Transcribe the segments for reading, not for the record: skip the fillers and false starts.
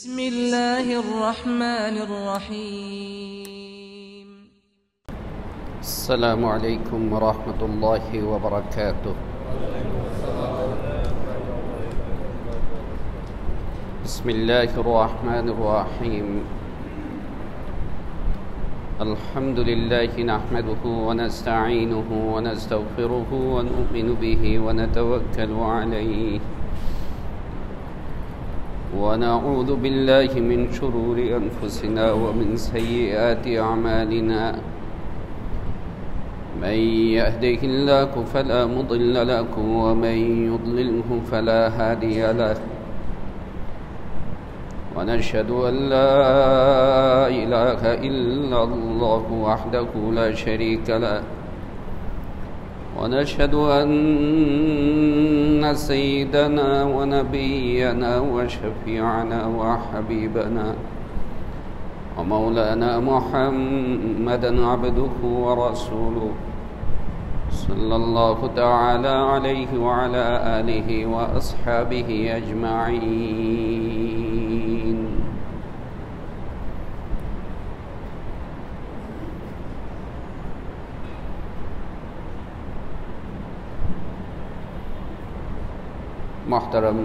بسم الله الرحمن الرحيم السلام عليكم ورحمة الله وبركاته. بسم الله الرحمن الرحيم. الحمد لله نحمده ونستعينه ونستغفره ونؤمن به ونتوكل عليه ونعوذ بالله من شرور أنفسنا ومن سيئات أعمالنا. من يهده الله فلا مضل له ومن يضلله فلا هادي له. ونشهد أن لا إله إلا الله وحده لا شريك له. ونشهد أن سيدنا ونبينا وشفيعنا وحبيبنا ومولانا محمدا عبده ورسوله صلى الله تعالى عليه وعلى آله وأصحابه أجمعين. محترم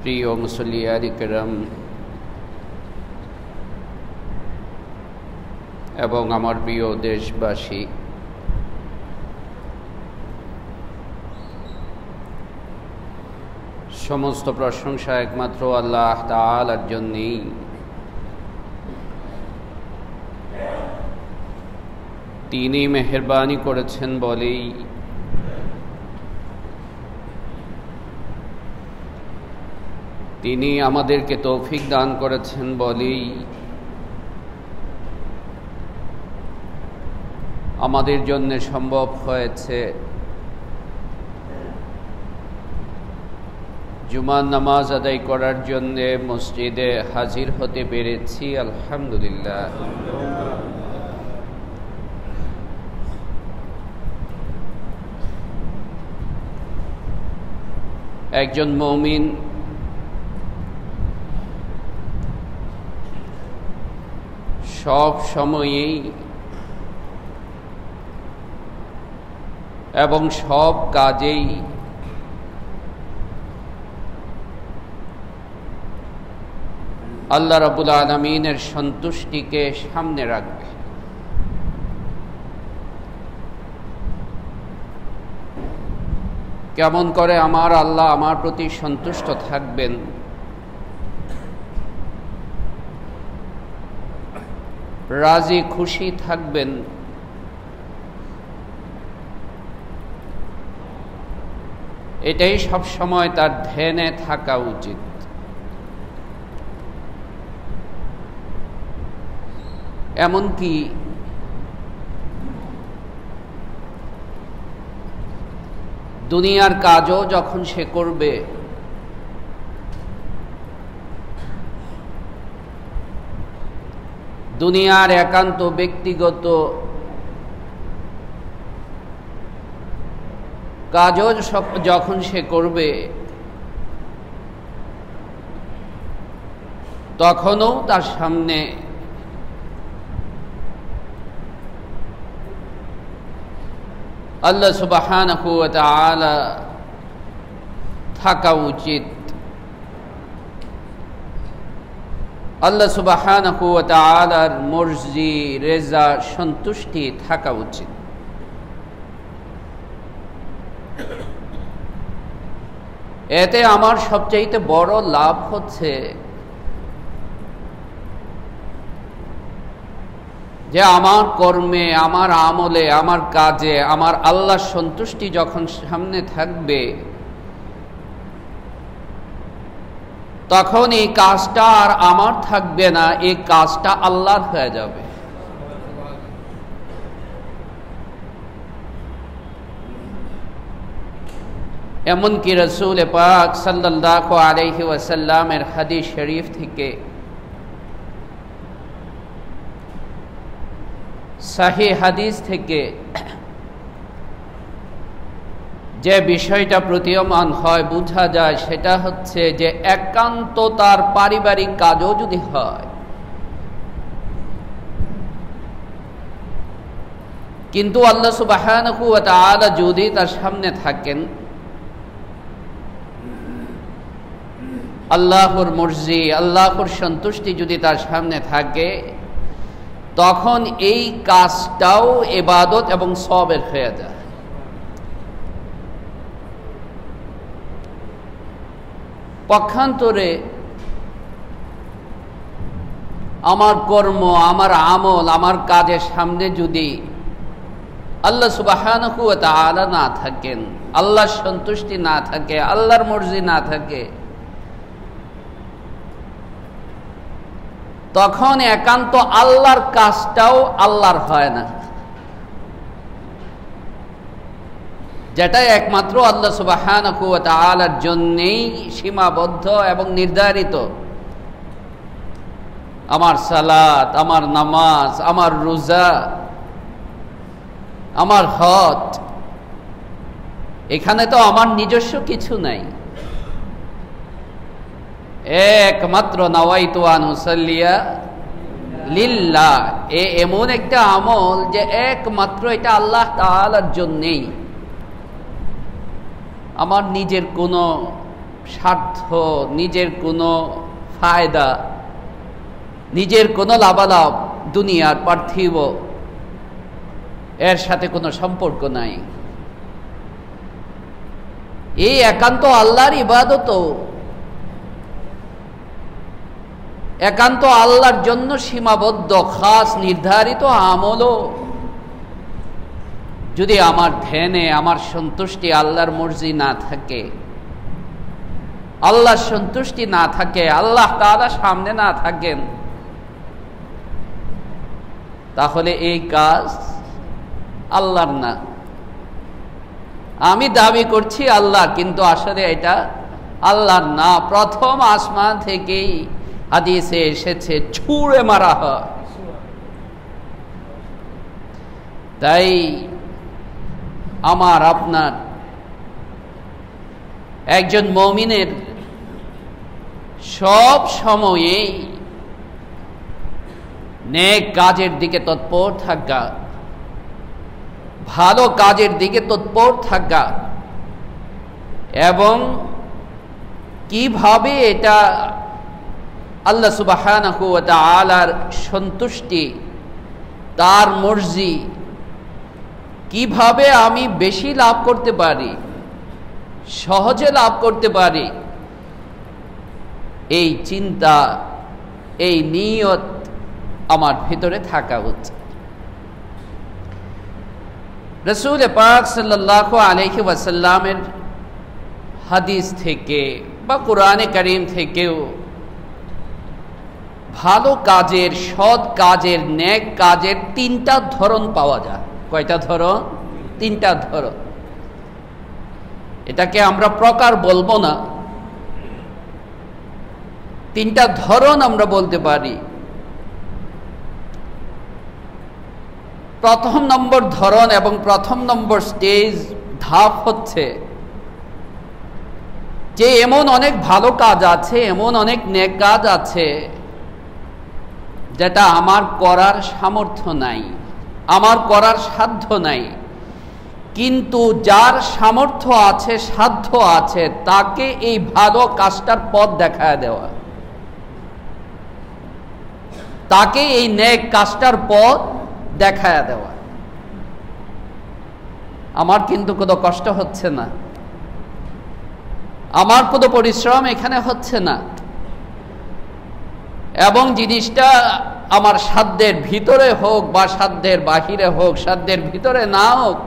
প্রিয় মুসল্লিয়ান কিরাম এবং আমার প্রিয় দেশবাসী, সমস্ত প্রশংসা একমাত্র আল্লাহ তাআলার জন্যই। তিনি মেহেরবানি করেছেন বলেই তিনি আমাদেরকে তৌফিক দান করেছেন বলেই আমাদের জন্য সম্ভব হয়েছে জুমার নামাজ আদায় করার জন্য মসজিদে হাজির হতে পেরেছি। আলহামদুলিল্লাহ। একজন মুমিন সব সময়েই এবং সব কাজেই আল্লাহ রাব্বুল আলামিনের সন্তুষ্টিকে সামনে রাখবে। কেমন করে আমার আল্লাহ আমার প্রতি সন্তুষ্ট থাকবেন, রাজি খুশি থাকবেন, এটাই সব সময় তার ধ্যানে থাকা উচিত। এমনকি দুনিয়ার কাজও যখন সে করবে, দুনিয়ার একান্ত ব্যক্তিগত কাজও যখন সে করবে, তখনও তার সামনে আল্লাহ সুবহানাহু ওয়া তাআলা থাকা উচিত। আল্লাহ সুবহানাহু ওয়া তাআলার মর্জি, রেজা, সন্তুষ্টি থাকা উচিত। এতে আমার সবচেয়ে বড় লাভ হচ্ছে যে আমার কর্মে, আমার আমলে, আমার কাজে আমার আল্লাহর সন্তুষ্টি যখন সামনে থাকবে, তখন এই কাজটা আর আমার থাকবে না, এই কাজটা আল্লাহর হয়ে যাবে। এমনকি রাসূল পাক সাল্লাল্লাহু আলাইহি ওয়াসাল্লামের হাদিস শরীফ থেকে সহিহ হাদিস থেকে যে বিষয়টা প্রতীয়মান হয়, বোঝা যায়, সেটা হচ্ছে যে একান্ত তার পারিবারিক কাজও যদি হয়, কিন্তু আল্লাহ সুবহানাহু ওয়া তাআলা যদি তার সামনে থাকেন, আল্লাহর মর্জি, আল্লাহর সন্তুষ্টি যদি তার সামনে থাকে, তখন এই কাজটাও ইবাদত এবং সওয়াবের হয়ে যায়। পক্ষান্তরে আমার কর্ম, আমার আমল, আমার কাজের সামনে যদি আল্লাহ সুবহানাহু ওয়া তাআলা না থাকেন, আল্লাহর সন্তুষ্টি না থাকে, আল্লাহর মর্জি না থাকে, তখন একান্ত আল্লাহর কাজটাও আল্লাহর হয় না, যেটা একমাত্র আল্লাহ সুবহানাহু ওয়া তাআলার জন্যই সীমাবদ্ধ এবং নির্ধারিত। আমার সালাত, আমার নামাজ, আমার রোজা, আমার হজ, এখানে তো আমার নিজস্ব কিছু নাই। একমাত্র নাওয়াইতু আন উসাল্লিয়া লিল্লাহ, এমন একটা আমল যে একমাত্র এটা আল্লাহ তাআলার জন্যই। আমার নিজের কোনো স্বার্থ, নিজের কোনো ফায়দা, নিজের কোনো লাভালাভ, দুনিয়ার পার্থিব, এর সাথে কোনো সম্পর্ক নাই। এই একান্ত আল্লাহর ইবাদত, একান্ত আল্লাহর জন্য সীমাবদ্ধ খাস নির্ধারিত আমলও যদি আমার ধ্যানে, আমার সন্তুষ্টি, আল্লাহর মর্জি না থাকে, আল্লাহর সন্তুষ্টি না থাকে, আল্লাহ তাআলা সামনে না থাকেন, তাহলে এই কাজ আল্লাহর না। আমি দাবি করছি আল্লাহ, কিন্তু আসলে এটা আল্লাহর না। প্রথম আসমান থেকেই হাদিসে এসেছে ছুঁড়ে মারা হয়। তাই আমার আপনার একজন মুমিনের সব সময়েই নেক কাজের দিকে তৎপর থাকা, ভালো কাজের দিকে তৎপর থাকা, এবং কিভাবে এটা আল্লাহ সুবহানাহু ওয়া তাআলার সন্তুষ্টি, তার মর্জি, কিভাবে আমি বেশি লাভ করতে পারি, সহজে লাভ করতে পারি, এই চিন্তা, এই নিয়ত আমার ভিতরে থাকা উচিত। রাসূল পাক সাল্লাল্লাহু আলাইহি ওয়াসাল্লামের হাদিস থেকে বা কোরআনে কারীম থেকেও ভালো কাজের, সৎ কাজের, নেক কাজের তিনটা ধরন পাওয়া যায়। কয়টা ধরন? তিনটা ধরন। এটাকে আমরা প্রকার বলবো না, তিনটা ধরন আমরা বলতে পারি। প্রথম নম্বর ধরন এবং প্রথম নম্বর স্টেজ, ধাপ হচ্ছে যে এমন অনেক ভালো কাজ আছে, এমন অনেক নেক কাজ আছে যেটা আমার করার সামর্থ্য নাই, আমার করার সাধ্য নাই, কিন্তু যার সামর্থ্য আছে, সাধ্য আছে, তাকে এই ভালো কাজটার পথ দেখায় দেওয়া, তাকে এই নেক কাজটার পথ দেখায় দেওয়া। আমার কিন্তু কোনো কষ্ট হচ্ছে না, আমার কোনো পরিশ্রম এখানে হচ্ছে না, এবং জিনিসটা আমার সাধ্যের ভিতরে হোক বা সাধ্যের বাহিরে হোক, সাধ্যের ভিতরে না হোক,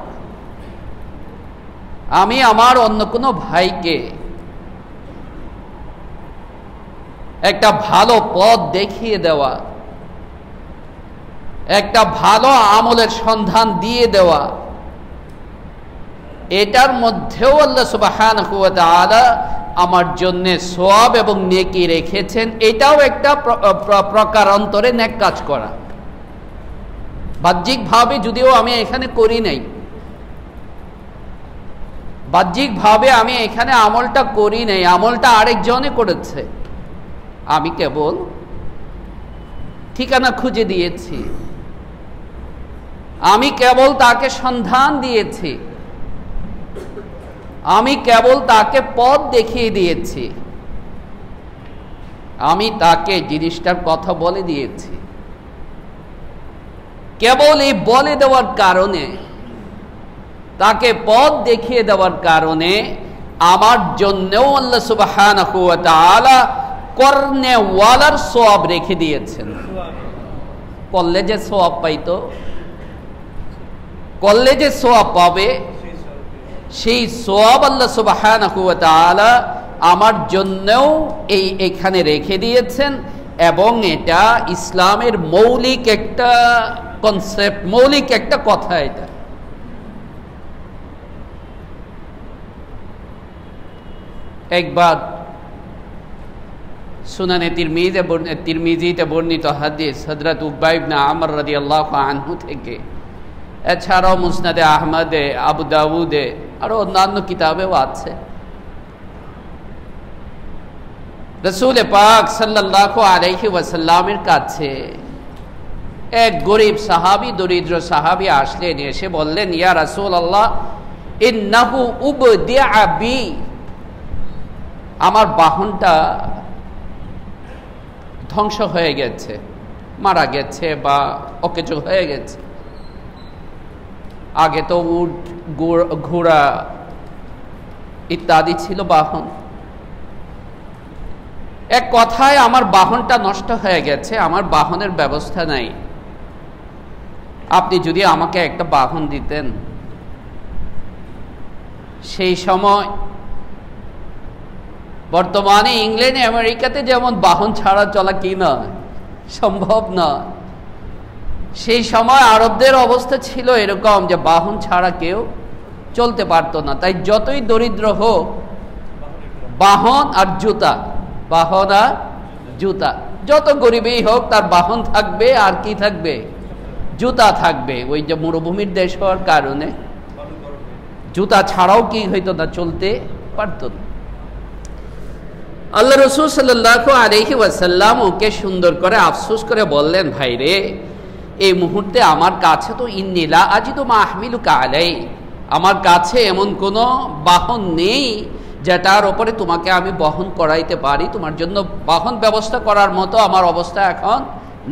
আমি আমার অন্য কোনো ভাইকে একটা ভালো পথ দেখিয়ে দেওয়া, একটা ভালো আমলের সন্ধান দিয়ে দেওয়া, এটার মধ্যেও আল্লাহ সুবহানাহু ওয়া তাআলা আমার জন্য সওয়াব এবং নেকি রেখেছেন। এটাও একটা প্রকারান্তরে নেক কাজ করা। বাহ্যিকভাবে যদিও আমি এখানে করি নাই, বাহ্যিকভাবে আমি এখানে আমলটা করি নাই, আমলটা আরেকজনে করেছে, আমি কেবল ঠিকানা খুঁজে দিয়েছি, আমি কেবল তাকে সন্ধান দিয়েছি, আমি কেবল তাকে পথ দেখিয়ে দিয়েছি, আমি তাকে জিনিসটার কথা বলে দিয়েছি। কেবল এই বলে দেওয়ার কারণে, তাকে পথ দেখিয়ে দেওয়ার কারণে আমার জন্যও আল্লাহ সুবহানাহু ওয়া তাআলা করনেওয়ালার সওয়াব রেখে দিয়েছেন। করলে যে সওয়াব পাইতো, করলে যে সওয়াব পাবে, সেই সওয়াব আল্লাহ সুবহানাহু ওয়া তাআলা আমার জন্যও এখানে রেখে দিয়েছেন। এবং এটা ইসলামের মৌলিক একটা কনসেপ্ট, মৌলিক একটা কথা। এটা একবার সুনানে তিরমিজিতে বর্ণিত হাদিস হযরত উকবা ইবনে আমর রাদিয়াল্লাহু আনহু থেকে, এছাড়াও মুসনাদে আহমদে, আবু দাউদে, আরো অন্যান্য কিতাবেও আছে। রাসূল পাক সাল্লাল্লাহু আলাইহি ওয়াসাল্লামের কাছে এক গরীব সাহাবী, দরিদ্র সাহাবী আসলেন, এসে বললেন, ইয়া রাসূলুল্লাহ, ইন্নাহু উবদিআ বি, আমার বাহনটা ধ্বংস হয়ে গেছে, মারা গেছে বা অকেজো হয়ে গেছে। আগে তো উট, ঘোড়া ইত্যাদি ছিল বাহন। এক কথায় আমার বাহনটা নষ্ট হয়ে গেছে, আমার বাহনের ব্যবস্থা নাই। আপনি যদি আমাকে একটা বাহন দিতেন। সেই সময় বর্তমানে ইংল্যান্ড আমেরিকাতে যেমন বাহন ছাড়া চলা কি নয়, সম্ভব নয়। সেই সময় আরবদের অবস্থা ছিল এরকম যে বাহন ছাড়া কেউ চলতে পারতো না। তাই যতই দরিদ্র হোক, বাহন আর জুতা, বাহন আর জুতা, যত গরিবই হোক তার বাহন থাকবে, আর কি থাকবে, জুতা থাকবে। ওই যে মরুভূমির দেশ হওয়ার কারণে জুতা ছাড়াও কি হইতো না, চলতে পারতো না। আল্লাহ রাসূল সাল্লাল্লাহু আলাইহি ওয়াসাল্লাম ওকে সুন্দর করে আফসোস করে বললেন, ভাই রে, এই মুহূর্তে আমার কাছে তো ইন্নী লা আজিদু মা আহমিলুকা আলাই, আমার কাছে এমন কোনো বাহন নেই যেটার ওপরে তোমাকে আমি বহন করাইতে পারি, তোমার জন্য বাহন ব্যবস্থা করার মতো আমার অবস্থা এখন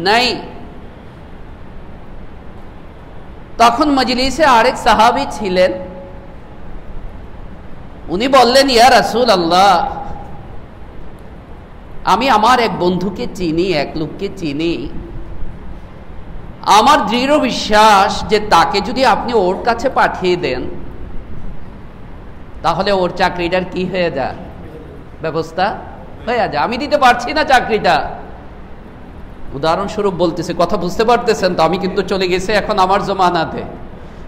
নাই। তখন মজলিসে আরেক সাহাবী ছিলেন, উনি বললেন, ইয়া রাসূলুল্লাহ, আমি আমার এক বন্ধুকে চিনি, এক লোককে চিনি, আমার দৃঢ় বিশ্বাস যে তাকে যদি আপনি ওর কাছে পাঠিয়ে দেন তাহলে ওর চাকরিটার কি হয়ে যায়, ব্যবস্থা হয়ে যায়। আমি দিতে পারছি না চাকরিটা, উদাহরণস্বরূপ বলতেছে, কথা বুঝতে পারতেছেন তো? আমি কিন্তু চলে গেছি এখন আমার জমানাতে,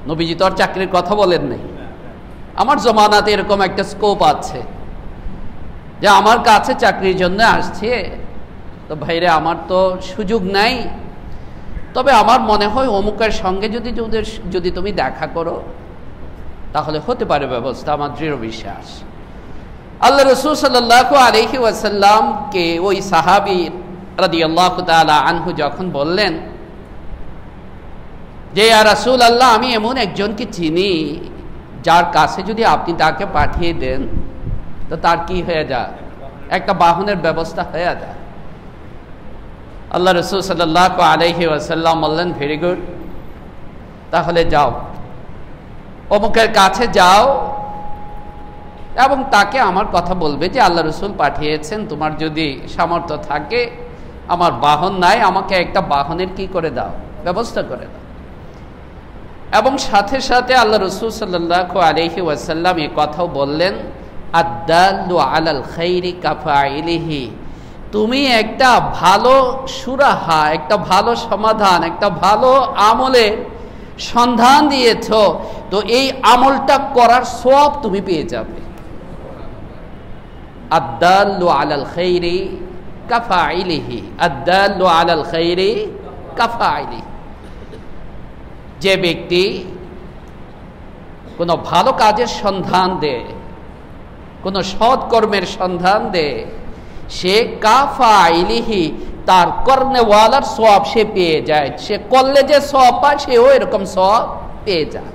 নবীজি তো আর চাকরির কথা বলেন নাই। আমার জমানাতে এরকম একটা স্কোপ আছে যে আমার কাছে চাকরির জন্য আসছে, তো ভাইরে আমার তো সুযোগ নাই, তবে আমার মনে হয় অমুকের সঙ্গে যদি তুমি দেখা করো তাহলে হতে পারে ব্যবস্থা, আমার দৃঢ় বিশ্বাস। আল্লাহ রাসূল সাল্লাল্লাহু আলাইহি ওয়াসাল্লামকে ওই সাহাবী রাদিয়াল্লাহু তাআলা আনহু যখন বললেন যে, ইয়া রাসূলুল্লাহ, আমি এমন একজনকে চিনি যার কাছে যদি আপনি তাকে পাঠিয়ে দেন তো তার কি হয়ে যায়, একটা বাহনের ব্যবস্থা হয়ে যায়। আল্লাহ রাসূল সাল্লাল্লাহু আলাইহি ওয়াসাল্লাম বললেন, ভেরি গুড, তাহলে যাও, অমুকের কাছে যাও এবং তাকে আমার কথা বলবে যে আল্লাহ রাসূল পাঠিয়েছেন, তোমার যদি সামর্থ্য থাকে, আমার বাহন নাই, আমাকে একটা বাহনের কি করে দাও, ব্যবস্থা করে দাও। এবং সাথে সাথে আল্লাহ রাসূল সাল্লাল্লাহু আলাইহি ওয়াসাল্লাম এই কথাও বললেন, আদ-দাল্লু আলাল খাইরি কাফাইলিহি, তুমি একটা ভালো সুরাহা, একটা ভালো সমাধান, একটা ভালো আমলের সন্ধান দিয়েছ, তো এই আমলটা করার সওয়াব তুমি পেয়ে যাবে। আদ-দাল্লু আলাল খাইরি কাফাইলিহি, আদ-দাল্লু আলাল খাইরি কাফাইলিহি, যে ব্যক্তি কোনো ভালো কাজের সন্ধান দে, কোনো সৎ কর্মের সন্ধান দে, সে কাফাইলিহি, তার কর্নেওয়ালার সওয়াব সে পেয়ে যায়। সে করলে যে সওয়াব পায়, সেও এরকম সওয়াব পেয়ে যায়।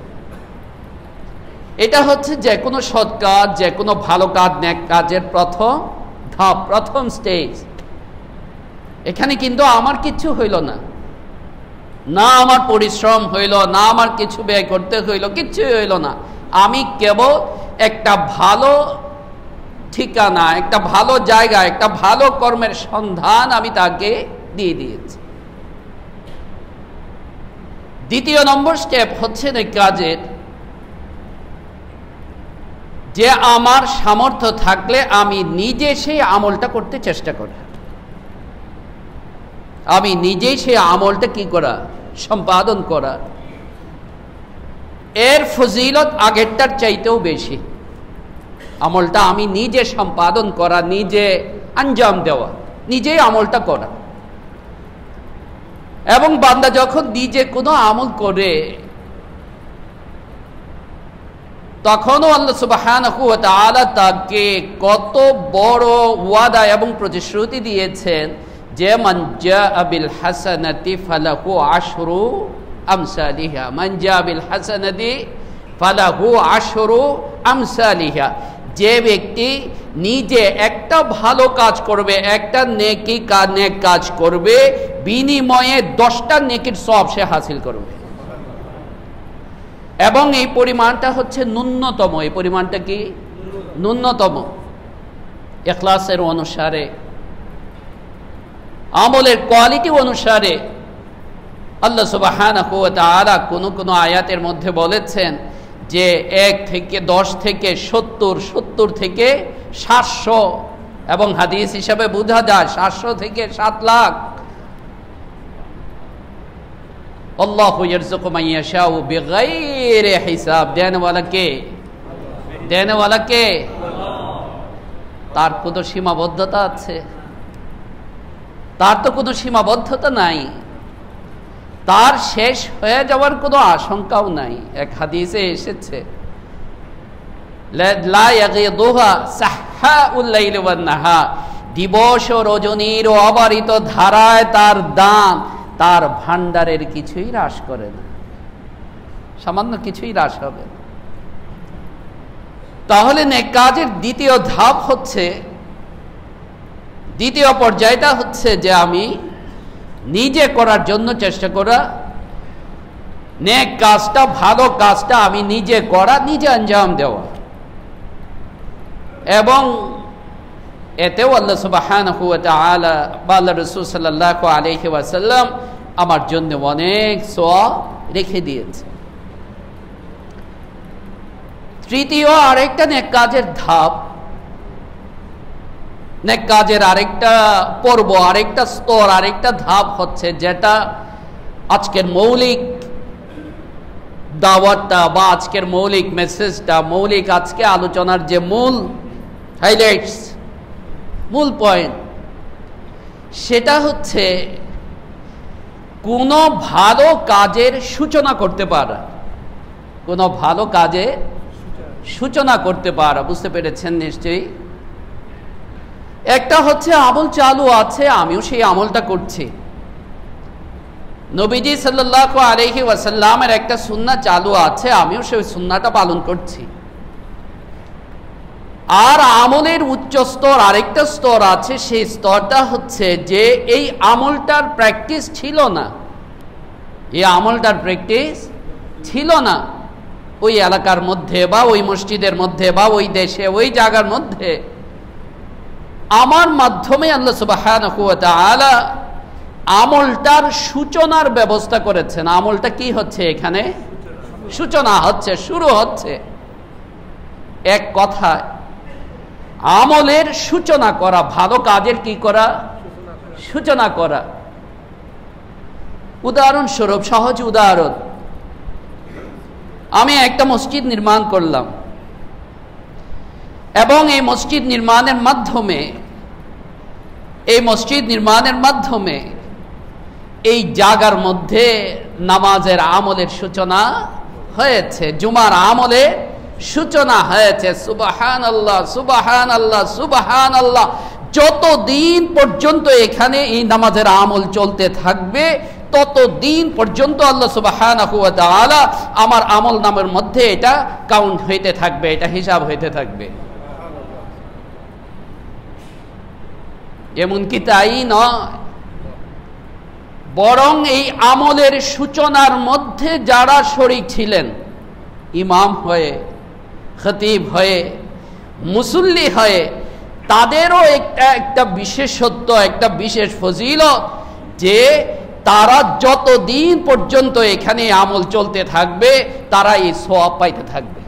এটা হচ্ছে যে কোনো সৎ কাজ, যে কোনো ভালো কাজ, নেক কাজের প্রথম ধাপ, প্রথম স্টেজ। এখানে কিন্তু আমার কিছু হইল না, না আমার পরিশ্রম হইল, না আমার কিছু ব্যয় করতে হইল, কিচ্ছুই হইল না। আমি কেবল একটা ভালো ঠিকানা, একটা ভালো জায়গা, একটা ভালো কর্মের সন্ধান আমি তাকে দিয়ে দিয়েছি। দ্বিতীয় নম্বর স্টেপ হচ্ছে নেক কাজের, যে আমার সামর্থ্য থাকলে আমি নিজে সেই আমলটা করতে চেষ্টা করি, আমি নিজেই সেই আমলটা কি করা, সম্পাদন করা। এর ফজিলত আগেরটার চাইতেও বেশি। আমলটা আমি নিজে সম্পাদন করা, নিজে আঞ্জাম দেওয়া, নিজেই আমলটা করা। এবং বান্দা যখন নিজে কোনো আমল করে, তখনও আল্লাহ সুবহানাহু ওয়া তাআলা তাকে কত বড় ওয়াদা এবং প্রতিশ্রুতি দিয়েছেন যে মান জাআ বিল হাসানাতি ফালাহু আশরু আমসালিহা, মান জাআ বিল হাসানাতি ফালাহু আশরু আমসালিহা। যে ব্যক্তি নিজে একটা ভালো কাজ করবে, একটা নেক কাজ করবে, বিনিময়ে 10টা নেকির সওয়াব সে হাসিল করবে। এবং এই পরিমাণটা হচ্ছে ন্যূনতম। এই পরিমাণটা কি? ন্যূনতম। ইখলাসের অনুসারে, আমলের কোয়ালিটি অনুসারে আল্লাহ সুবহানাহু ওয়া তাআলা কোন আয়াতের মধ্যে বলেছেন যে 1 থেকে 10 থেকে 70, 70 থেকে 700, এবং হাদিস হিসাবে বোঝা যায় 700 থেকে 7 লাখ। আল্লাহু ইয়ারযুকু মান ইয়াশাউ বিগাইরি হিসাব। দেনওয়ালা কে? তার কোনো সীমাবদ্ধতা আছে? তার তো কোনো সীমাবদ্ধতা নাই, তার শেষ হয়ে যাওয়ার কোনো আশঙ্কাও নাই। এক হাদিসে এসেছে লা ইয়াগিদুহা সাহহাউল লাইলি ওয়ান নাহার, দিবস ও রজনীর অবারিত ধারায় তার দান তার ভান্ডারের কিছুই হ্রাস করে না, সামান্য কিছুই হ্রাস হবে না। তাহলে নেক কাজের দ্বিতীয় ধাপ হচ্ছে, দ্বিতীয় পর্যায়টা হচ্ছে যে আমি নিজে করার জন্য চেষ্টা করা, নেক কাজটা, ভালো কাজটা আমি নিজে করা, নিজে আঞ্জাম দেওয়া। এবং এতেও আল্লাহ সুবহানাহু ওয়া তাআলা বা আল্লাহ রাসূল সাল্লাল্লাহু আলাইহি ওয়াসাল্লাম আমার জন্য অনেক সওয়াব রেখে দিয়েছে। তৃতীয় আরেকটা নেক কাজের ধাপ, নেক কাজের আরেকটা পর্ব, আরেকটা স্তর, আরেকটা ধাপ হচ্ছে যেটা আজকের মৌলিক দাওয়াতটা বা আজকের মৌলিক মেসেজটা, মৌলিক আজকে আলোচনার যে মূল হাইলাইটস, মূল পয়েন্ট, সেটা হচ্ছে কোনো ভালো কাজের সূচনা করতে পারা। কোনো ভালো কাজের সূচনা করতে পারা, বুঝতে পেরেছেন নিশ্চয়ই? একটা হচ্ছে আমল চালু আছে, আমিও সেই আমলটা করছি। নবীজি সাল্লাল্লাহু আলাইহি ওয়াসাল্লামের একটা সুন্নাহ চালু আছে, আমিও সেই সুন্নাহটা পালন করছি। আর আমলের উচ্চ স্তর আরেকটা স্তর আছে, সেই স্তরটা হচ্ছে যে এই আমলটার প্র্যাকটিস ছিল না, এই আমলটার প্র্যাকটিস ছিল না ওই এলাকার মধ্যে বা ওই মসজিদের মধ্যে বা ওই দেশে, ওই জায়গার মধ্যে। আমার মাধ্যমে আল্লাহ সুবহানাহু ওয়া তাআলা আমলটার সূচনার ব্যবস্থা করেছেন। আমলটা কি হচ্ছে? এখানে সূচনা হচ্ছে, শুরু হচ্ছে। এক কথায় আমলের সূচনা করা, ভালো কাজের কি করা? সূচনা করা। উদাহরণস্বরূপ, সহজ উদাহরণ, আমি একটা মসজিদ নির্মাণ করলাম এবং এই মসজিদ নির্মাণের মাধ্যমে এই জায়গার মধ্যে নামাজের আমলের সূচনা হয়েছে, জুমার আমলে সূচনা হয়েছে। সুবহানাল্লাহ, সুবহানাল্লাহ, সুবহানাল্লাহ। যতদিন পর্যন্ত এখানে এই নামাজের আমল চলতে থাকবে ততদিন পর্যন্ত আল্লাহ সুবহানাহু ওয়া তাআলা আমার আমল নামের মধ্যে এটা কাউন্ট হইতে থাকবে, এটা হিসাব হইতে থাকবে। এমনকি তাই নয়, বরং এই আমলের সূচনার মধ্যে যারা শরীক ছিলেন, ইমাম হয়ে, খতিব হয়ে, মুসল্লি হয়ে, তাদেরও একটা বিশেষত্ব, একটা বিশেষ ফজিলত যে তারা যতদিন পর্যন্ত এখানে আমল চলতে থাকবে তারা এই সওয়াব পাইতে থাকবে।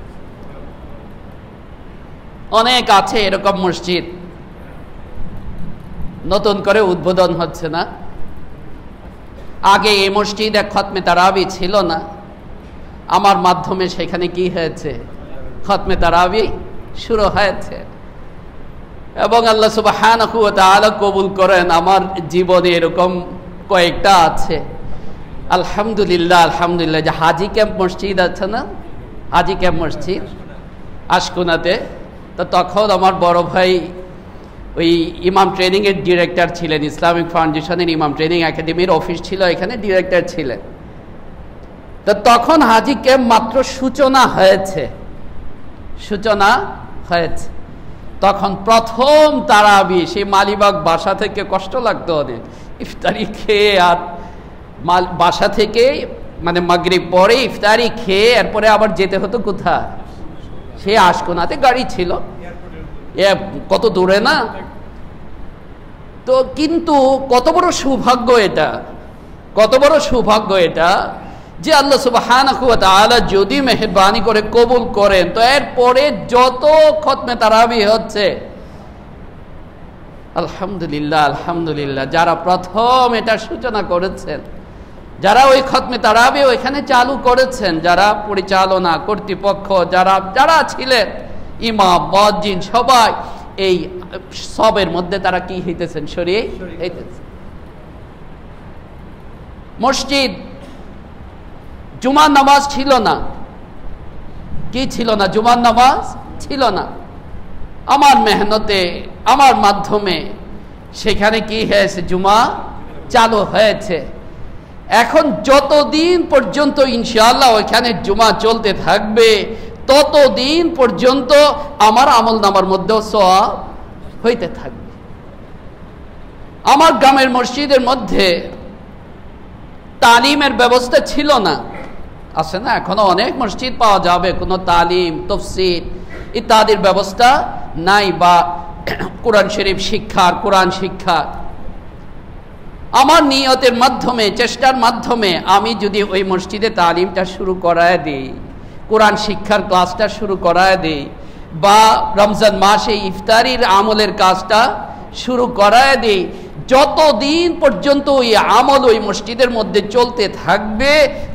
অনেক আছে এরকম মসজিদ, নতুন করে উদ্বোধন হচ্ছে না। আগে এই মসজিদে খতমে তারাবি ছিল না, আমার মাধ্যমে সেখানে কি হয়েছে, খতমে তারাবি শুরু হয়েছে। এবং আল্লাহ সুবহানাহু ওয়া তাআলা কবুল করেন। আমার জীবনে এরকম কয়েকটা আছে, আলহামদুলিল্লাহ, আলহামদুলিল্লাহ। যে হাজি ক্যাম্প মসজিদ আছে না, হাজি ক্যাম্প মসজিদ আশকুনাতে, তো তখন আমার বড় ভাই ওই ইমাম ট্রেনিং এর ডিরেক্টর ছিলেন, ইসলামিক ফাউন্ডেশনের ইমাম ট্রেনিং একাডেমির অফিস ছিল, এখানে ডিরেক্টর ছিলেন। তো তখন হাজি ক্যাম্প মাত্র সূচনা হয়েছে, তখন প্রথম তারাবি সেই মালিবাগ বাসা থেকে কষ্ট লাগতো অনেক, ইফতারি খেয়ে আর বাসা থেকে মানে মাগরিব পরে ইফতারি খেয়ে এরপরে আবার যেতে হতো কোথায়, সে আশকোনাতে গাড়ি ছিল, কত দূরে না। তো কিন্তু কত বড় সৌভাগ্য এটা, কত বড় সৌভাগ্য এটা যে আল্লাহ সুবহানাহু ওয়া তাআলা যদি মেহেরবানি করে কবুল করেন তো এরপরে যত খতমে তারাবি হচ্ছে, আলহামদুলিল্লাহ, আলহামদুলিল্লাহ, যারা প্রথম এটা সূচনা করেছেন, যারা ওই খতমে তারাবি ওইখানে চালু করেছেন, যারা পরিচালনা কর্তৃপক্ষ যারা ছিলেন, ইমাম, মুয়াজ্জিন, সবাই এই সবের মধ্যে তারা কি হইতেছেন, শরীক হইতেছেন। মসজিদ জুমার নামাজ ছিল না, কি ছিল না, জুমার নামাজ ছিল না। আমার মেহনতে, আমার মাধ্যমে সেখানে কি হয়েছে, জুমা চালু হয়েছে। এখন যতদিন পর্যন্ত ইনশাআল্লাহ ওইখানে জুমা চলতে থাকবে ততদিন পর্যন্ত আমার আমল নামার মধ্যেও সওয়াব হইতে থাকবে। আমার গ্রামের মসজিদের মধ্যে তালিমের ব্যবস্থা ছিল না, আছে না, এখনো অনেক মসজিদ পাওয়া যাবে, কোনো তালিম, তাফসীর ইত্যাদির ব্যবস্থা নাই, বা কোরআন শরীফ শিক্ষার, কোরআন শিক্ষা। আমার নিয়তের মাধ্যমে, চেষ্টার মাধ্যমে আমি যদি ওই মসজিদে তালিমটা শুরু করায় দিই, কোরআন শিক্ষার ক্লাসটা শুরু করায় দিই, বা রমজান মাসে ইফতারির আমলের কাজটা শুরু করায় দিই, যতদিন পর্যন্ত ওই আমল ওই মসজিদের মধ্যে চলতে থাকবে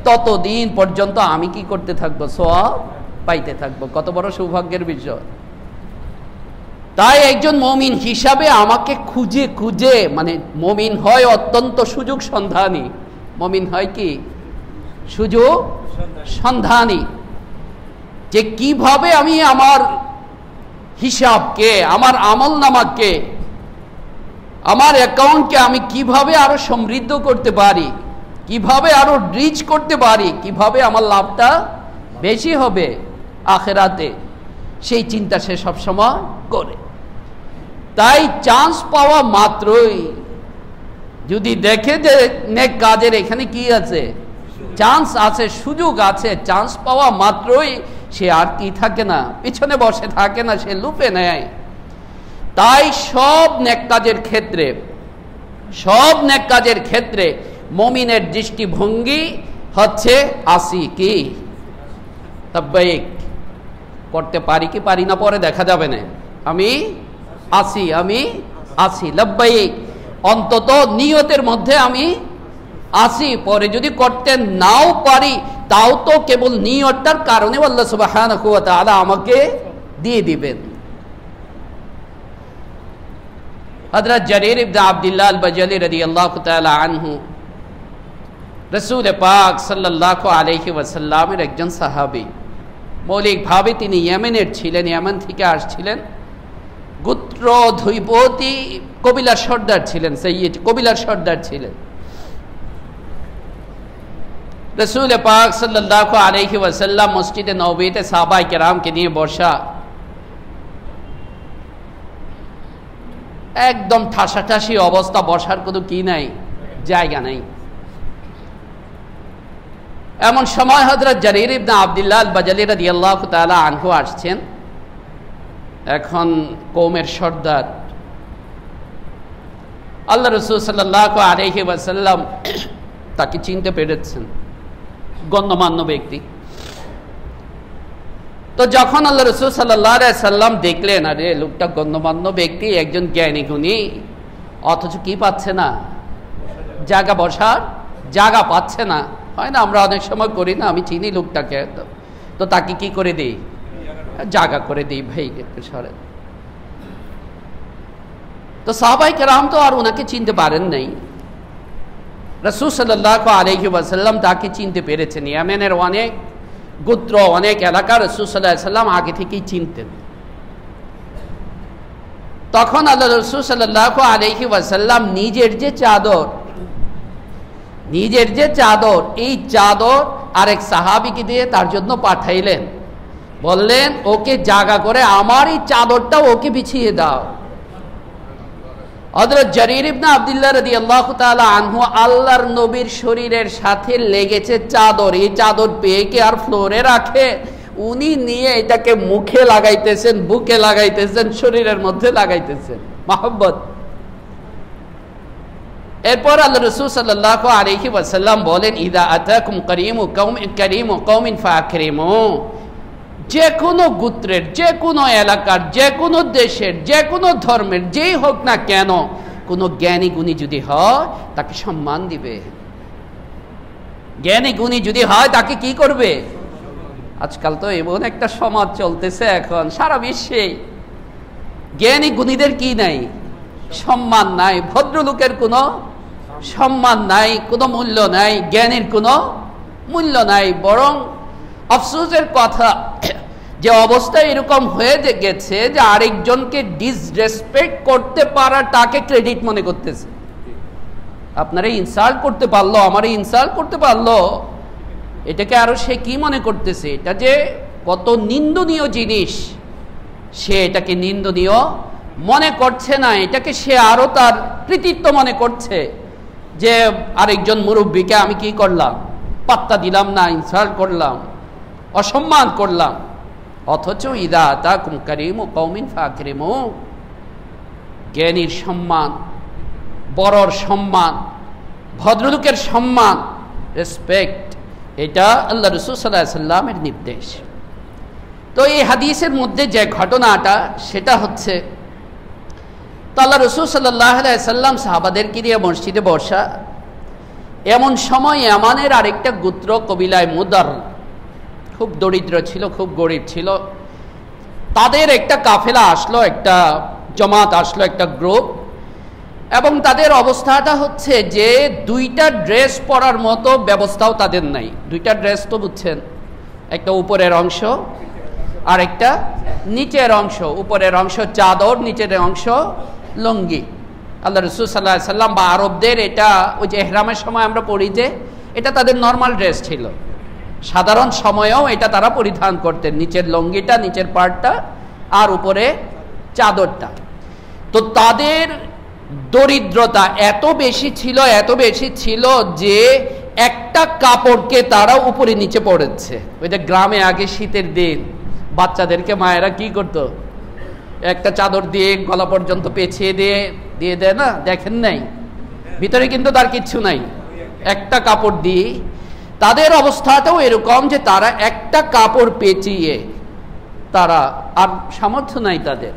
ততদিন পর্যন্ত আমি কি করতে থাকবো, সওয়াব পাইতে থাকবো। কত বড় সৌভাগ্যের বিষয়। তাই একজন মুমিন হিসাবে আমাকে খুঁজে খুঁজে, মানে মুমিন হয় অত্যন্ত সুযোগ সন্ধানী, মুমিন হয় কি সুযোগ সন্ধানী, যে কিভাবে আমি আমার হিসাবকে, আমার আমল নামাকে, আমার অ্যাকাউন্টকে আমি কিভাবে আরো সমৃদ্ধ করতে পারি, কিভাবে আরো রিচ করতে পারি, কিভাবে আমার লাভটা বেশি হবে আখিরাতে, সেই চিন্তা সে সবসময় করে। তাই চান্স পাওয়া মাত্রই যদি দেখে যে নেক কাজের এখানে কি আছে, চান্স আছে, সুযোগ আছে, চান্স পাওয়া মাত্রই সে আর কি থাকে না, পিছনে বসে থাকে না, সে লুপে নেয়। তাই সব নেক কাজের ক্ষেত্রে মুমিনের দৃষ্টিভঙ্গি হচ্ছে আসি কি তাব্বাইক, করতে পারি কি পারি না পরে দেখা যাবে না, আমি আসি লাব্বাইক, অন্তত নিয়তের মধ্যে আমি আসি, পরে যদি করতে নাও পারি তাও তো কেবল নিয়তটার কারণে আল্লাহ সুবহানাহু ওয়া তাআলা আমাকে দিয়ে দিবেন। হযরত জারীর ইবনে আব্দুল্লাহ আল বাজালি রাদিয়াল্লাহু তাআলা আনহু রাসূল পাক সাল্লাল্লাহু আলাইহি ওয়াসাল্লামের একজন সাহাবী, মৌলিকভাবে তিনি ইয়েমেনের ছিলেন, ইয়েমেন থেকে আসছিলেন, গোত্র ধৈবতী কবিলার সর্দার ছিলেন, সৈয়দ কবিলার সর্দার ছিলেন। রাসূল পাক সাল্লাল্লাহু আলাইহি ওয়াসাল্লাম মসজিদে নববীতে সাহাবায়ে কেরামকে নিয়ে বসা, একদম ঠাসাঠাসি অবস্থা, বসার কোনো কি নাই, জায়গা নাই। এমন সময় হযরত জারীর ইবনে আব্দুল্লাহ আল-বাজালি রাদিয়াল্লাহু তাআলা আনহু আসছেন। এখন কওমের সর্দার, আল্লাহ রাসূল সাল্লাল্লাহু আলাইহি ওয়াসাল্লাম তাকে চিনতে পেরেছেন, গণ্যমান্য ব্যক্তি। তো যখন আল্লাহ রাসূল সাল্লাল্লাহু আলাইহি সাল্লাম দেখলেন, আরে লোকটা গণ্যমান্য ব্যক্তি, একজন জ্ঞানী গুণী, অথচ কি পাচ্ছে না, জায়গা, বসার জায়গা পাচ্ছে না। হয় না, আমরা অনেক সময় করি না, আমি চিনি লোকটাকে, তো তাকে কি করে দিই, জায়গা করে দিই, ভাই একটু সরেন। তো সাহাবায়ে কেরাম তো আর ওনাকে চিনতে পারেন নাই। রাসূল সাল্লাল্লাহু আলাইহি ওয়াসাল্লাম তাকে চিনতে পেরেছেন। ইয়েমেনের অনেক গোত্র, অনেক এলাকা রাসূল সাল্লাল্লাহু আলাইহি ওয়াসাল্লাম আগে থেকেই চিনতেন। তখন আল্লাহ রাসূল সাল্লাল্লাহু আলাইহি ওয়াসাল্লাম নিজের যে চাদর, এই চাদর আরেক সাহাবীকে দিয়ে তার জন্য পাঠাইলেন, বললেন ওকে জায়গা করে আমার এই চাদরটা ওকে বিছিয়ে দাও। হযরত জারীর ইবনে আব্দুল্লাহ রাদিয়াল্লাহু তাআলা আনহু, আল্লাহর নবীর শরীরের সাথে লেগেছে চাদর, এই চাদর পেয়ে কি আর ফ্লোরে রাখে, উনি নিয়ে এটাকে মুখে লাগাইতেছেন, বুকে লাগাইতেছেন, শরীরের মধ্যে লাগাইতেছেন, মহব্বত। এরপর আল্লাহ রাসূল সাল্লাল্লাহু আলাইহি ওয়াসাল্লাম বলেন, ইদা আতাকুম কারীমু কওমিন ফাকরিমু, যে কোনো গোত্রের, যে কোনো এলাকার, যে কোনো দেশের, যে কোনো ধর্মের, যেই হোক না কেন, কোনো জ্ঞানী গুণী যদি হয় তাকে সম্মান দিবে। জ্ঞানী গুণী যদি হয় তাকে কি করবে? আজকাল তো এমন একটা সমাজ চলতেছে এখন সারা বিশ্বে, জ্ঞানী গুণীদের কি নাই, সম্মান নাই, ভদ্রলোকের কোনো সম্মান নাই, কোনো মূল্য নাই, জ্ঞানীর কোনো মূল্য নাই। বরং আফসোসের কথা যে অবস্থা এরকম হয়ে গেছে যে আরেকজনকে ডিসরেসপেক্ট করতে পারা তাকে ক্রেডিট মনে করতেছে। আপনারা ইনসাল্ট করতে পারলো, আমারে ইনসাল্ট করতে পারলো, এটাকে আরো সে কি মনে করতেছে, এটা যে কত নিন্দনীয় জিনিস, সে এটাকে নিন্দনীয় মনে করছে না, এটাকে সে আরো তার কৃতিত্ব মনে করছে যে আরেকজন মুরব্বীকে আমি কি করলাম, পাত্তা দিলাম না, ইনসাল্ট করলাম, অসম্মান করলাম। অথচ ইদা আতাকুম কারীমু কওমিন ফাকরিমু, জ্ঞানীর সম্মান, বড়র সম্মান, ভদ্রলোকের সম্মান, রেসপেক্ট, এটা আল্লাহ রাসূল সাল্লাল্লাহু আলাইহি সাল্লামের নির্দেশ। তো এই হাদিসের মধ্যে যে ঘটনাটা সেটা হচ্ছে, আল্লাহ রাসূল সাল্লাল্লাহু আলাইহি সাল্লাম সাহাবাদেরকে নিয়ে মসজিদে বসা, এমন সময় ইয়ামানের আরেকটা গোত্র কবিলায় মুদার, খুব দরিদ্র ছিল, খুব গরিব ছিল, তাদের একটা কাফেলা আসলো, একটা জমাত আসলো, একটা গ্রুপ, এবং তাদের অবস্থাটা হচ্ছে যে দুইটা ড্রেস পরার মতো ব্যবস্থাও তাদের নাই। দুইটা ড্রেস তো বুঝছেন, একটা উপরের অংশ আর একটা নিচের অংশ, উপরের অংশ চাদর, নিচের অংশ লুঙ্গি। আল্লাহ রাসূল সাল্লাল্লাহু আলাইহি সাল্লাম বা আরবদের এটা ওই যে ইহরামের সময় আমরা পরি যে, এটা তাদের নর্মাল ড্রেস ছিল, সাধারণ সময়েও এটা তারা পরিধান করতেন, নিচের লুঙ্গিটা, নিচের পার্টটা আর উপরে চাদরটা। তো তাদের দরিদ্রতা এত বেশি ছিল যে একটা কাপড়কে তারা উপরে নিচে পড়েছে। ওই যে গ্রামে আগে শীতের দিন বাচ্চাদেরকে মায়েরা কি করতো, একটা চাদর দিয়ে গলা পর্যন্ত পেঁচিয়ে দিয়ে দেয় না, দেখেন নাই, ভিতরে কিন্তু তার কিচ্ছু নাই, একটা কাপড় দিয়ে। তাদের অবস্থাটাও এরকম যে তারা একটা কাপড় পেঁচিয়ে, তারা আর সামর্থ্য নাই তাদের।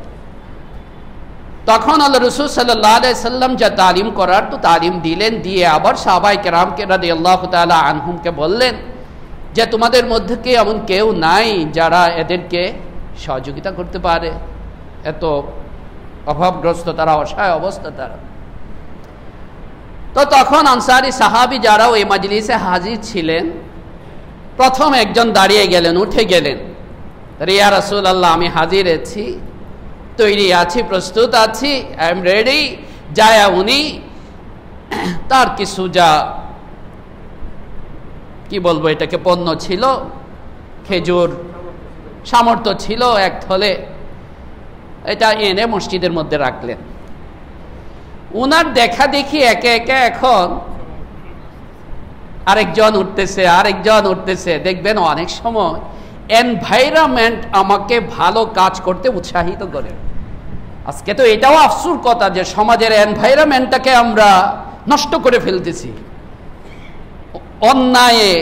তখন আল্লাহ রাসূল সাল্লাল্লাহু আলাইহি সাল্লাম যা তালিম করার তো তালিম দিলেন, দিয়ে আবার সাহাবায়ে কেরামকে রাদিয়াল্লাহু তাআলা আনহুমকে বললেন যে তোমাদের মধ্যে কি এমন কেউ নাই যারা এদেরকে সহযোগিতা করতে পারে? এত অভাবগ্রস্ত তারা, অসহায় অবস্থা তারা। তো তো তখন আনসারি সাহাবী যারা ওই মাজলিসে হাজির ছিলেন, প্রথম একজন দাঁড়িয়ে গেলেন, উঠে গেলেন, ইয়া রাসূলুল্লাহ, আমি হাজির আছি, তৈরি আছি, প্রস্তুত আছি, আই এম রেডি। যায় উনি তার কিছু যা কি বলবো এটাকে পণ্য ছিল, খেজুর সামর্থ্য ছিল এক থলে, এটা এনে মসজিদের মধ্যে রাখলেন। উনার দেখা দেখি একে একে এখন আরেকজন উঠতেছে। দেখবেন অনেক সময় এনভায়রনমেন্ট আমাকে ভালো কাজ করতে উৎসাহিত করে। আজকে তো এটাও আফসোস কথা যে সমাজের এনভায়রনমেন্টটাকে আমরা নষ্ট করে ফেলতেছি। অন্যায়ে,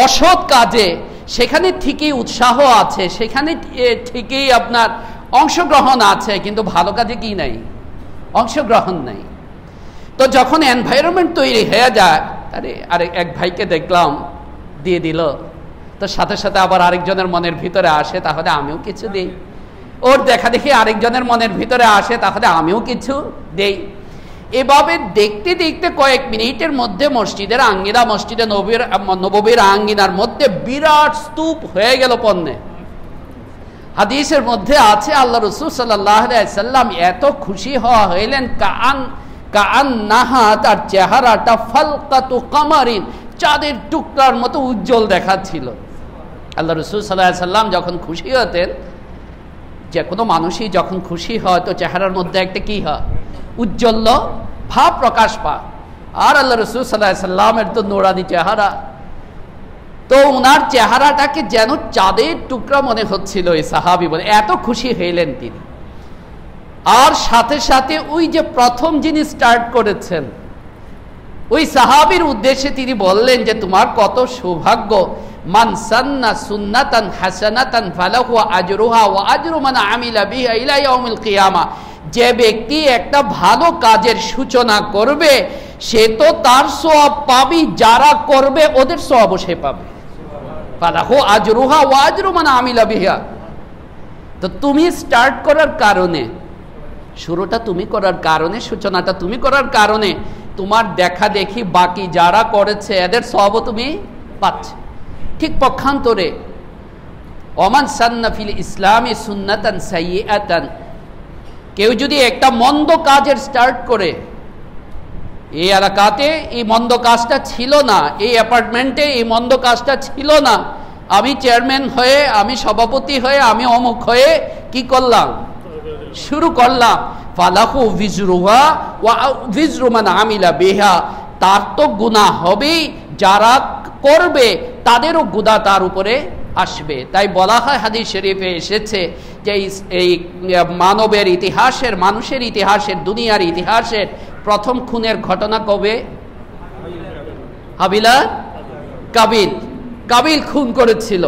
অসৎ কাজে সেখানে ঠিকই উৎসাহ আছে, সেখানে ঠিকই আপনার অংশগ্রহণ আছে, কিন্তু ভালো কাজে কি নাই? অংশগ্রহণ নাই। তো যখন এনভায়রনমেন্ট তৈরি হয়ে যায়, আরে এক ভাইকে দেখলাম দিয়ে দিল, তো সাথে সাথে আবার আরেকজনের মনের ভিতরে আসে, তাহলে আমিও কিছু দিই। ওর দেখা দেখি আরেকজনের মনের ভিতরে আসে, তাহলে আমিও কিছু দেই। এভাবে দেখতে দেখতে কয়েক মিনিটের মধ্যে মসজিদের আঙ্গিনা, মসজিদে নববীর আঙ্গিনার মধ্যে বিরাট স্তূপ হয়ে গেল পণ্যে। হাদিসের মধ্যে আছে আল্লাহ রাসূল সাল্লাল্লাহু আলাইহি সাল্লাম এত খুশি হইলেন, কাআন্নাহা, তার চেহারাটা ফালকাতু কামারিন, চাঁদের টুকরার মতো উজ্জ্বল দেখাচ্ছিল। আল্লাহ রাসূল সাল্লাল্লাহু আলাইহি সাল্লাম যখন খুশি হতেন, যে কোনো মানুষই যখন খুশি হয় তো চেহারার মধ্যে একটা কি হয়? উজ্জ্বল ভাব প্রকাশ পায়। আর আল্লাহ রাসূল সাল্লাল্লাহু আলাইহি সাল্লামের তো নূরানি চেহারা, তো উনার চেহারাটাকে যেন চাঁদের টুকরা মনে হচ্ছিল। এই সাহাবী বলে এত খুশি হইলেন তিনি। আর সাথে সাথে ওই যে প্রথম যিনি স্টার্ট করেছেন ওই সাহাবীর উদ্দেশ্যে তিনি বললেন যে তোমার কত সৌভাগ্য, মান সান্না সুন্নাতান হাসানাতান ফালাহু আজরুহা ওয়া আজরু মান আমিলা বিহা ইলা ইয়াউমিল কিয়ামা। যে ব্যক্তি একটা ভালো কাজের সূচনা করবে সে তো তার সওয়াব পাবে, যারা করবে ওদের সওয়াবও সে পাবে। ফালাহু আজরুহা ওয়া আজরু মান আমিলা বিহা। তো তুমি স্টার্ট করার কারণে, শুরুটা তুমি করার কারণে, সূচনাটা তুমি করার কারণে তোমার দেখা দেখি বাকি যারা করেছে এদের সওয়াবও তুমি পাচ্ছ। ঠিক পক্ষান্তরে ওমান সান্না ফিল ইসলামি সুন্নাতান সাইয়্যাতান, কেউ যদি একটা মন্দ কাজের স্টার্ট করে, এই এলাকাতে এই মন্দ কাজটা ছিল না, এই অ্যাপার্টমেন্টে এই মন্দ কাজটা ছিল না, আমি চেয়ারম্যান হয়ে, আমি সভাপতি হয়ে, আমি অমুক হয়ে কি করলাম? শুরু করলাম। ফালাহু ভিজরুহা ওয়া ভিজরু মান আমিলা বিহা, তার তো গুনাহ হবেই, যারা করবে তাদেরও গুনাহ তার উপরে আসবে। তাই বলা হয় হাদিস শরীফে এসেছে যে এই মানবের ইতিহাসের, মানুষের ইতিহাসের, দুনিয়ার ইতিহাসের প্রথম খুনের ঘটনা কবে? হাবিলা কাবিল খুন করেছিল।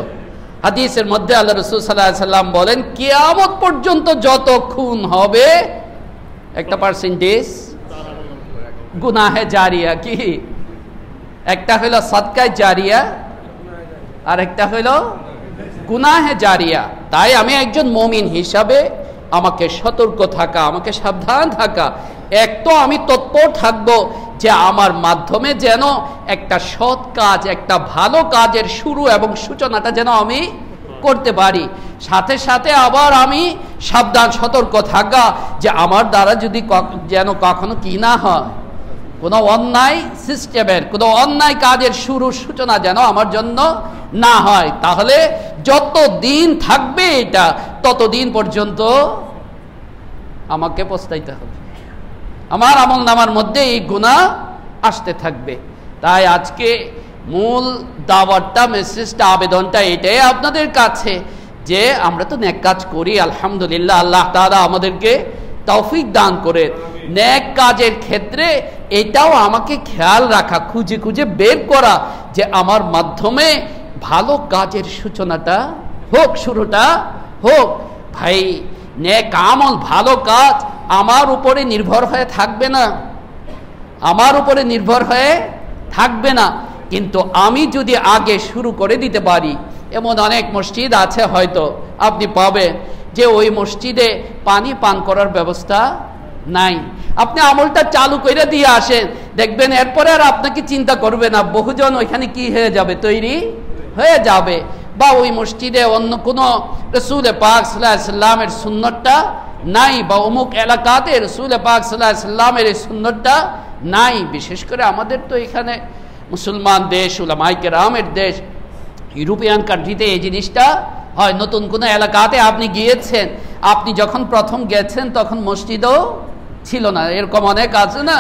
হাদিসের মধ্যে আল্লাহ রাসূল সাল্লাল্লাহু আলাইহি সাল্লাম বলেন কিয়ামত পর্যন্ত যত খুন হবে একটা পার্সেন্টেজ গুনাহে জারিয়া। কি? একটা হলো সাদকায়ে জারিয়া আর একটা হলো গুনাহে জারিয়া। তাই আমি একজন মুমিন হিসাবে আমাকে সতর্ক থাকা, আমাকে সাবধান থাকা। এক তো আমি তৎপর থাকবো যে আমার মাধ্যমে যেন একটা সৎ কাজ, একটা ভালো কাজের শুরু এবং সূচনাটা যেন আমি করতে পারি। সাথে সাথে আবার আমি সাবধান সতর্ক থাকা যে আমার দ্বারা যদি যেন কখনো কি না হয়, কোনো অন্যায় সিস্টেমের, কোনো অন্যায় কাজের শুরু সূচনা যেন আমার জন্য না হয়। তাহলে যত দিন থাকবে এটা, ততদিন পর্যন্ত আমাকে পস্তাইতে হবে, আমার আমল নামার মধ্যে এই গুনাহ আসতে থাকবে। তাই আজকে মূল দাওয়াতটা, মেসেজটা, আবেদনটা এটাই আপনাদের কাছে যে আমরা তো নেক কাজ করি, আলহামদুলিল্লাহ, আল্লাহ তাআলা আমাদেরকে তৌফিক দান করে। নেক কাজের ক্ষেত্রে এটাও আমাকে খেয়াল রাখা, খুঁজে খুঁজে বের করা যে আমার মাধ্যমে ভালো কাজের সূচনাটা হোক, শুরুটা হোক। ভাই, নেক আমল, ভালো কাজ আমার উপরে নির্ভর হয়ে থাকবে না, আমার উপরে নির্ভর হয়ে থাকবে না। কিন্তু আমি যদি আগে শুরু করে দিতে পারি, এমন অনেক মসজিদ আছে হয়তো আপনি পাবেন যে ওই মসজিদে পানি পান করার ব্যবস্থা নাই, আপনি আমলটা চালু করে দিয়ে আসেন, দেখবেন এরপরে আর আপনাকে চিন্তা করবে না, বহুজন ওইখানে কি হয়ে যাবে, তৈরি হয়ে যাবে। বা ওই মসজিদে অন্য কোনো রাসূল পাক সাল্লাল্লাহু আলাইহি সাল্লামের সুন্নতটা নাই, বা অমুক এলাকাতে রাসূল পাক সাল্লাল্লাহু আলাইহি সাল্লামের এই সুন্নতটা নাই। বিশেষ করে আমাদের তো এখানে মুসলমান দেশ, উলামায়ে কেরামের দেশ, ইউরোপিয়ান কান্ট্রিতে এই জিনিসটা হয়। নতুন কোনো এলাকাতে আপনি গিয়েছেন, আপনি যখন প্রথম গেছেন তখন মসজিদও ছিল না, এরকম অনেক আছে না,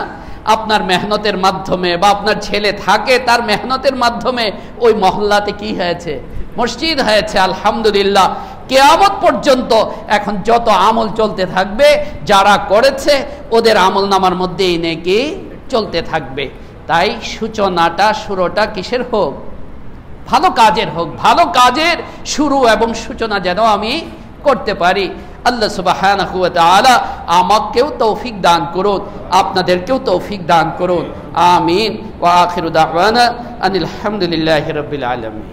আপনার মেহনতের মাধ্যমে বা আপনার ছেলে থাকে তার মেহনতের মাধ্যমে ওই মহল্লাতে কি হয়েছে, মসজিদ হয়েছে। আলহামদুলিল্লাহ, কিয়ামত পর্যন্ত এখন যত আমল চলতে থাকবে, যারা করেছে ওদের আমল নামার মধ্যেই নেকি চলতে থাকবে। তাই সূচনাটা, শুরুটা কিসের হোক, ভালো কাজের হোক। ভালো কাজের শুরু এবং সূচনা যেন আমি করতে পারি। আল্লাহ সুবহানাহু ওয়া তাআলা আমাকেও তৌফিক দান করুন, আপনাদেরকেও তৌফিক দান করুন। আমিন। ওয়া আখিরু দাওয়ানা আনিল হামদুলিল্লাহি রাব্বিল আলামিন।